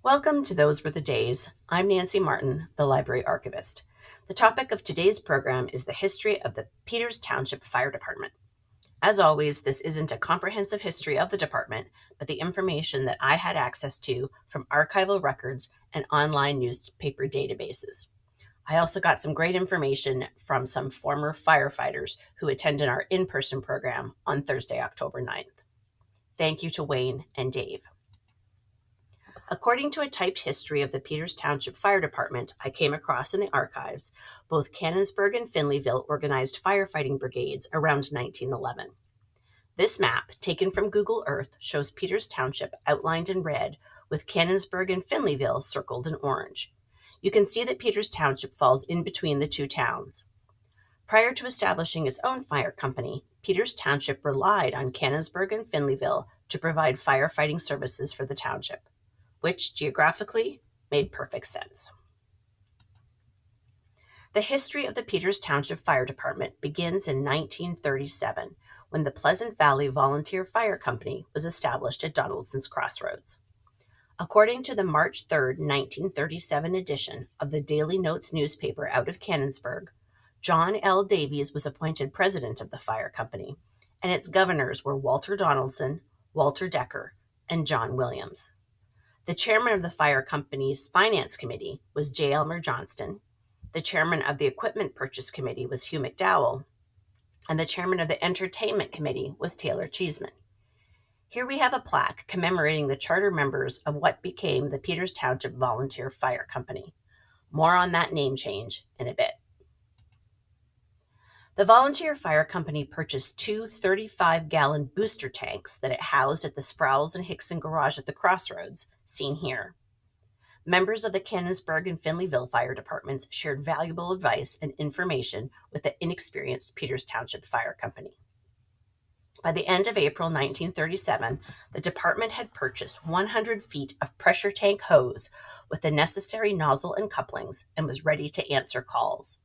Welcome to Those Were the Days. I'm Nancy Martin, the library archivist. The topic of today's program is the history of the Peters Township Fire Department. As always, this isn't a comprehensive history of the department, but the information that I had access to from archival records and online newspaper databases. I also got some great information from some former firefighters who attended our in-person program on Thursday, October 9th. Thank you to Wayne and Dave. According to a typed history of the Peters Township Fire Department I came across in the archives, both Canonsburg and Finleyville organized firefighting brigades around 1911. This map, taken from Google Earth, shows Peters Township outlined in red, with Canonsburg and Finleyville circled in orange. You can see that Peters Township falls in between the two towns. Prior to establishing its own fire company, Peters Township relied on Canonsburg and Finleyville to provide firefighting services for the township, which geographically made perfect sense. The history of the Peters Township Fire Department begins in 1937, when the Pleasant Valley Volunteer Fire Company was established at Donaldson's Crossroads. According to the March 3, 1937 edition of the Daily Notes newspaper out of Canonsburg, John L. Davies was appointed president of the fire company, and its governors were Walter Donaldson, Walter Decker, and John Williams. The chairman of the fire company's finance committee was J. Elmer Johnston. The chairman of the equipment purchase committee was Hugh McDowell. And the chairman of the entertainment committee was Taylor Cheeseman. Here we have a plaque commemorating the charter members of what became the Peters Township Volunteer Fire Company. More on that name change in a bit. The Volunteer Fire Company purchased two 35-gallon booster tanks that it housed at the Sproul's and Hickson garage at the Crossroads, seen here. Members of the Canonsburg and Finleyville fire departments shared valuable advice and information with the inexperienced Peters Township Fire Company. By the end of April 1937, the department had purchased 100 feet of pressure tank hose with the necessary nozzle and couplings and was ready to answer calls.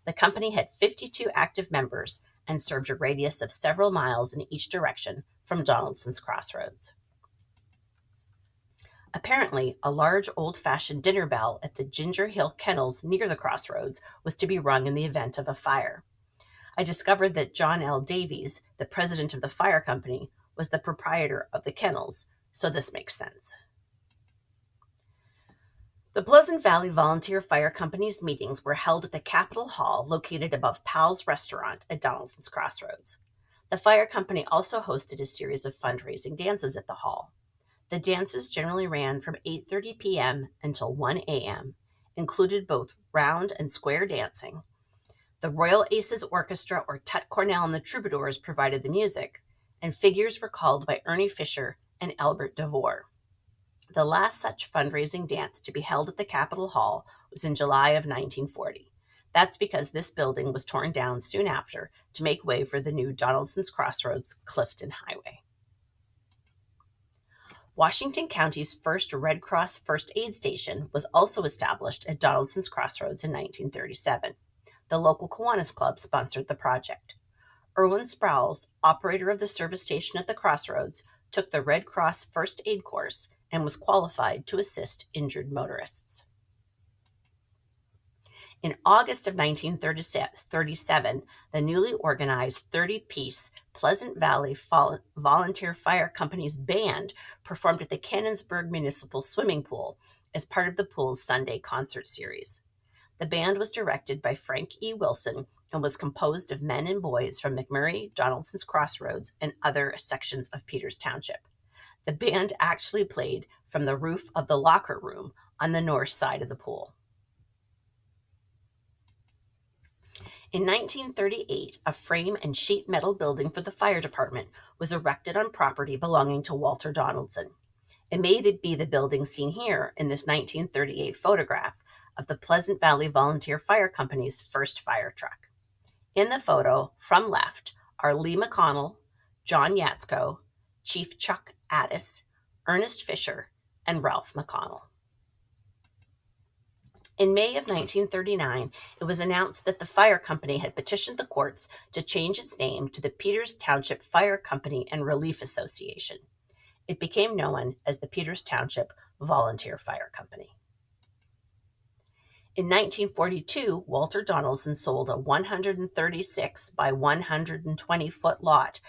The company had 52 active members and served a radius of several miles in each direction from Donaldson's Crossroads. Apparently, a large old-fashioned dinner bell at the Ginger Hill Kennels near the Crossroads was to be rung in the event of a fire. I discovered that John L. Davies, the president of the fire company, was the proprietor of the kennels, so this makes sense. The Pleasant Valley Volunteer Fire Company's meetings were held at the Capitol Hall located above Pal's Restaurant at Donaldson's Crossroads. The fire company also hosted a series of fundraising dances at the hall. The dances generally ran from 8:30 p.m. until 1 a.m., included both round and square dancing. The Royal Aces Orchestra or Tut Cornell and the Troubadours provided the music, and figures were called by Ernie Fisher and Albert DeVore. The last such fundraising dance to be held at the Capitol Hall was in July of 1940. That's because this building was torn down soon after to make way for the new Donaldson's Crossroads Clifton Highway. Washington County's first Red Cross first aid station was also established at Donaldson's Crossroads in 1937. The local Kiwanis Club sponsored the project. Erwin Sproul's, operator of the service station at the Crossroads, took the Red Cross first aid course and was qualified to assist injured motorists. In August of 1937, the newly organized 30-piece Pleasant Valley Volunteer Fire Company's band performed at the Canonsburg Municipal Swimming Pool as part of the pool's Sunday concert series. The band was directed by Frank E. Wilson and was composed of men and boys from McMurray, Donaldson's Crossroads, and other sections of Peters Township. The band actually played from the roof of the locker room on the north side of the pool. In 1938, a frame and sheet metal building for the fire department was erected on property belonging to Walter Donaldson. It may be the building seen here in this 1938 photograph of the Pleasant Valley Volunteer Fire Company's first fire truck. In the photo, from left, are Lee McConnell, John Yatsko, Chief Chuck Addis, Ernest Fisher, and Ralph McConnell. In May of 1939, it was announced that the fire company had petitioned the courts to change its name to the Peters Township Fire Company and Relief Association. It became known as the Peters Township Volunteer Fire Company. In 1942, Walter Donaldson sold a 136 by 120-foot lot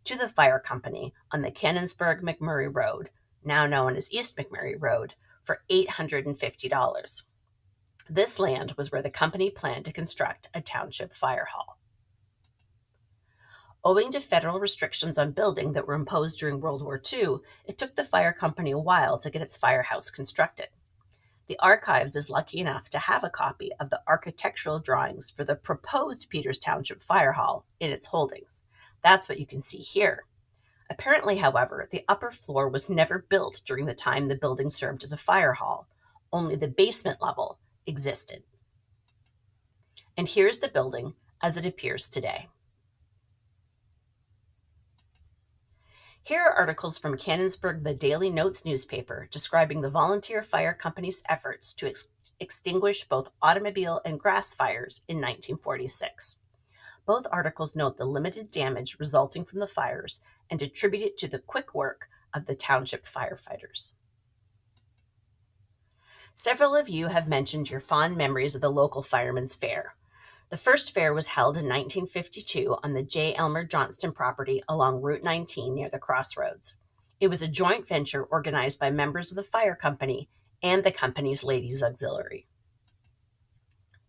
to the fire company on the Canonsburg-McMurray Road, now known as East McMurray Road, for $850. This land was where the company planned to construct a township fire hall. Owing to federal restrictions on building that were imposed during World War II, it took the fire company a while to get its firehouse constructed. The Archives is lucky enough to have a copy of the architectural drawings for the proposed Peters Township Fire Hall in its holdings. That's what you can see here. Apparently, however, the upper floor was never built during the time the building served as a fire hall. Only the basement level existed. And here's the building as it appears today. Here are articles from Canonsburg The Daily Notes newspaper describing the Volunteer Fire Company's efforts to extinguish both automobile and grass fires in 1946. Both articles note the limited damage resulting from the fires and attribute it to the quick work of the township firefighters. Several of you have mentioned your fond memories of the local Firemen's Fair. The first fair was held in 1952 on the J. Elmer Johnston property along Route 19 near the crossroads. It was a joint venture organized by members of the fire company and the company's Ladies Auxiliary.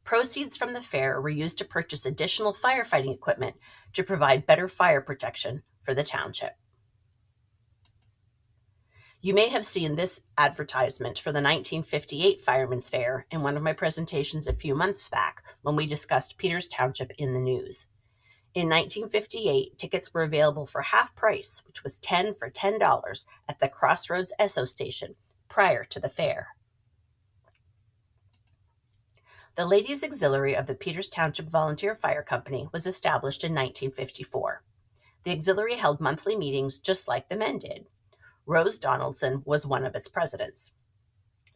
Proceeds from the fair were used to purchase additional firefighting equipment to provide better fire protection for the township. You may have seen this advertisement for the 1958 Firemen's Fair in one of my presentations a few months back when we discussed Peters Township in the news. In 1958, tickets were available for half price, which was $10 for $10 at the Crossroads Esso station prior to the fair. The Ladies Auxiliary of the Peters Township Volunteer Fire Company was established in 1954. The auxiliary held monthly meetings just like the men did. Rose Donaldson was one of its presidents.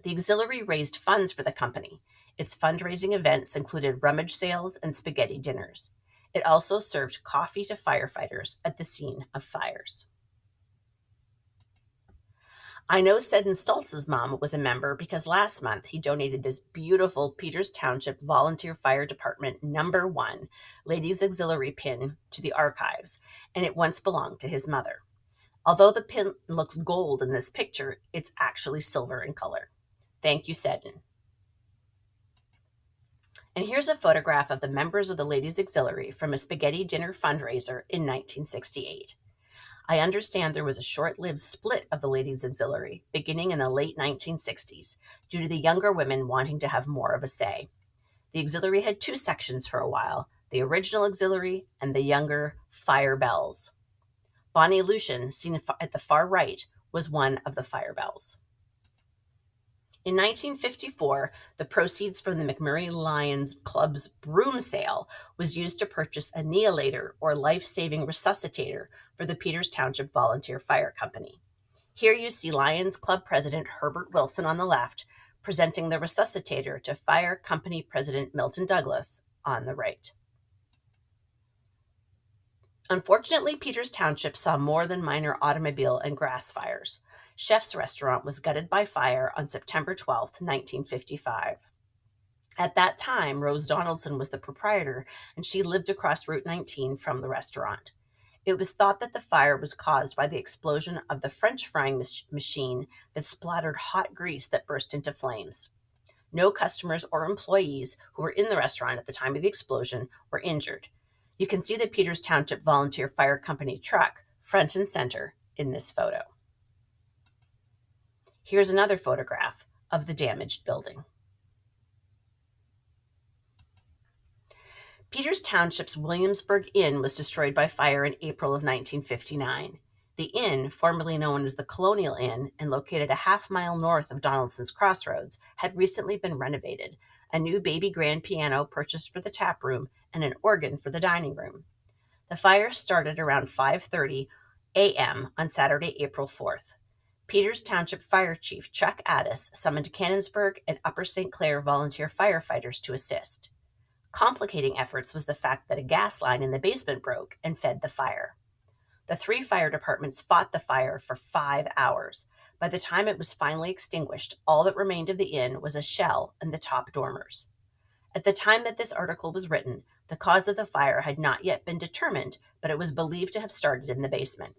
The auxiliary raised funds for the company. Its fundraising events included rummage sales and spaghetti dinners. It also served coffee to firefighters at the scene of fires. I know Seddon Stoltz's mom was a member because last month he donated this beautiful Peters Township Volunteer Fire Department number 1 Ladies Auxiliary pin to the Archives, and it once belonged to his mother. Although the pin looks gold in this picture, it's actually silver in color. Thank you, Seddon. And here's a photograph of the members of the Ladies Auxiliary from a spaghetti dinner fundraiser in 1968. I understand there was a short-lived split of the Ladies Auxiliary beginning in the late 1960s due to the younger women wanting to have more of a say. The auxiliary had 2 sections for a while, the original auxiliary and the younger Fire Bells. Bonnie Lucian, seen at the far right, was one of the Fire Bells. In 1954, the proceeds from the McMurray Lions Club's broom sale was used to purchase a Neolator or life-saving resuscitator for the Peters Township Volunteer Fire Company. Here you see Lions Club President Herbert Wilson on the left, presenting the resuscitator to Fire Company President Milton Douglas on the right. Unfortunately, Peters Township saw more than minor automobile and grass fires. Chef's Restaurant was gutted by fire on September 12, 1955. At that time, Rose Donaldson was the proprietor, and she lived across Route 19 from the restaurant. It was thought that the fire was caused by the explosion of the French frying machine that splattered hot grease that burst into flames. No customers or employees who were in the restaurant at the time of the explosion were injured. You can see the Peters Township Volunteer Fire Company truck front and center in this photo. Here's another photograph of the damaged building. Peters Township's Williamsburg Inn was destroyed by fire in April of 1959. The inn, formerly known as the Colonial Inn and located a half-mile north of Donaldson's Crossroads, had recently been renovated. A new baby grand piano purchased for the tap room and an organ for the dining room. The fire started around 5:30 a.m. on Saturday, April 4th. Peters Township Fire Chief Chuck Addis summoned Canonsburg and Upper St. Clair volunteer firefighters to assist. Complicating efforts was the fact that a gas line in the basement broke and fed the fire. The 3 fire departments fought the fire for 5 hours. By the time it was finally extinguished, all that remained of the inn was a shell and the top dormers. At the time that this article was written, the cause of the fire had not yet been determined, but it was believed to have started in the basement.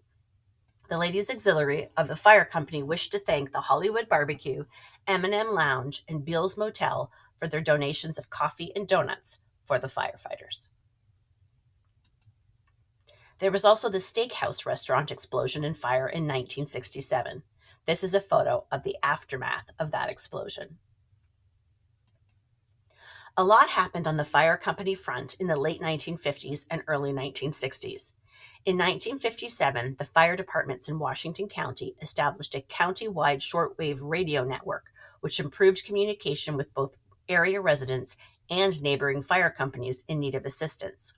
The Ladies Auxiliary of the fire company wished to thank the Hollywood Barbecue, M&M Lounge, and Beals Motel for their donations of coffee and donuts for the firefighters. There was also the steakhouse restaurant explosion and fire in 1967. This is a photo of the aftermath of that explosion. A lot happened on the fire company front in the late 1950s and early 1960s. In 1957, the fire departments in Washington County established a county-wide shortwave radio network, which improved communication with both area residents and neighboring fire companies in need of assistance.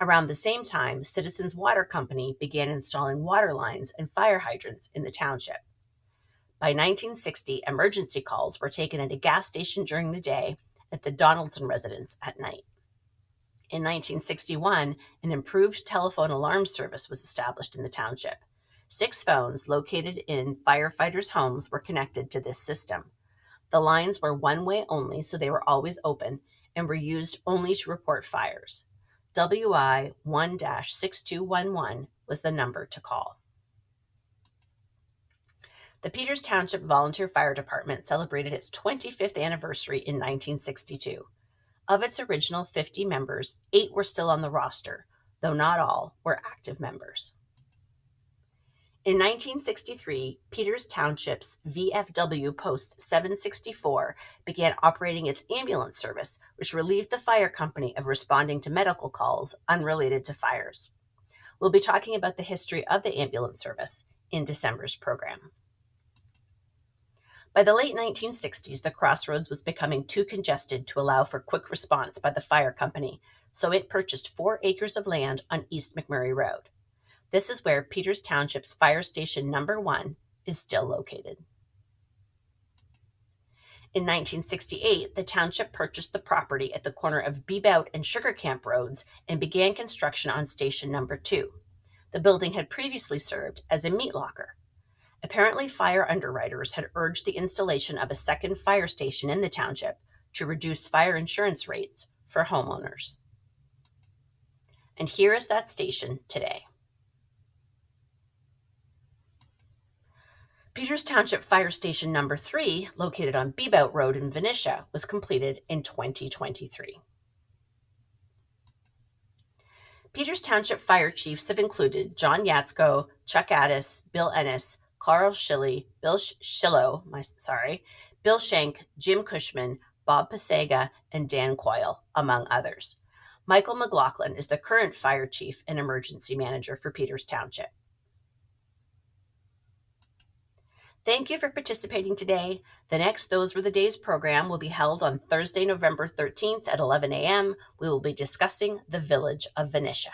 Around the same time, Citizens Water Company began installing water lines and fire hydrants in the township. By 1960, emergency calls were taken at a gas station during the day, at the Donaldson residence at night. In 1961, an improved telephone alarm service was established in the township. 6 phones located in firefighters' homes were connected to this system. The lines were one-way only, so they were always open, and were used only to report fires. WI 1-6211 was the number to call. The Peters Township Volunteer Fire Department celebrated its 25th anniversary in 1962. Of its original 50 members, 8 were still on the roster, though not all were active members. In 1963, Peters Township's VFW Post 764 began operating its ambulance service, which relieved the fire company of responding to medical calls unrelated to fires. We'll be talking about the history of the ambulance service in December's program. By the late 1960s, the crossroads was becoming too congested to allow for quick response by the fire company, so it purchased 4 acres of land on East McMurray Road. This is where Peters Township's Fire Station Number 1 is still located. In 1968, the township purchased the property at the corner of Bebout and Sugar Camp Roads and began construction on Station Number 2. The building had previously served as a meat locker. Apparently, fire underwriters had urged the installation of a second fire station in the township to reduce fire insurance rates for homeowners. And here is that station today. Peters Township Fire Station Number 3, located on Bebout Road in Venetia, was completed in 2023. Peters Township fire chiefs have included John Yatsko, Chuck Addis, Bill Ennis, Carl Schilly, Bill Schenk, Jim Cushman, Bob Pasega, and Dan Coyle, among others. Michael McLaughlin is the current fire chief and emergency manager for Peters Township. Thank you for participating today. The next Those Were the Days program will be held on Thursday, November 13th at 11 a.m. We will be discussing the village of Venetia.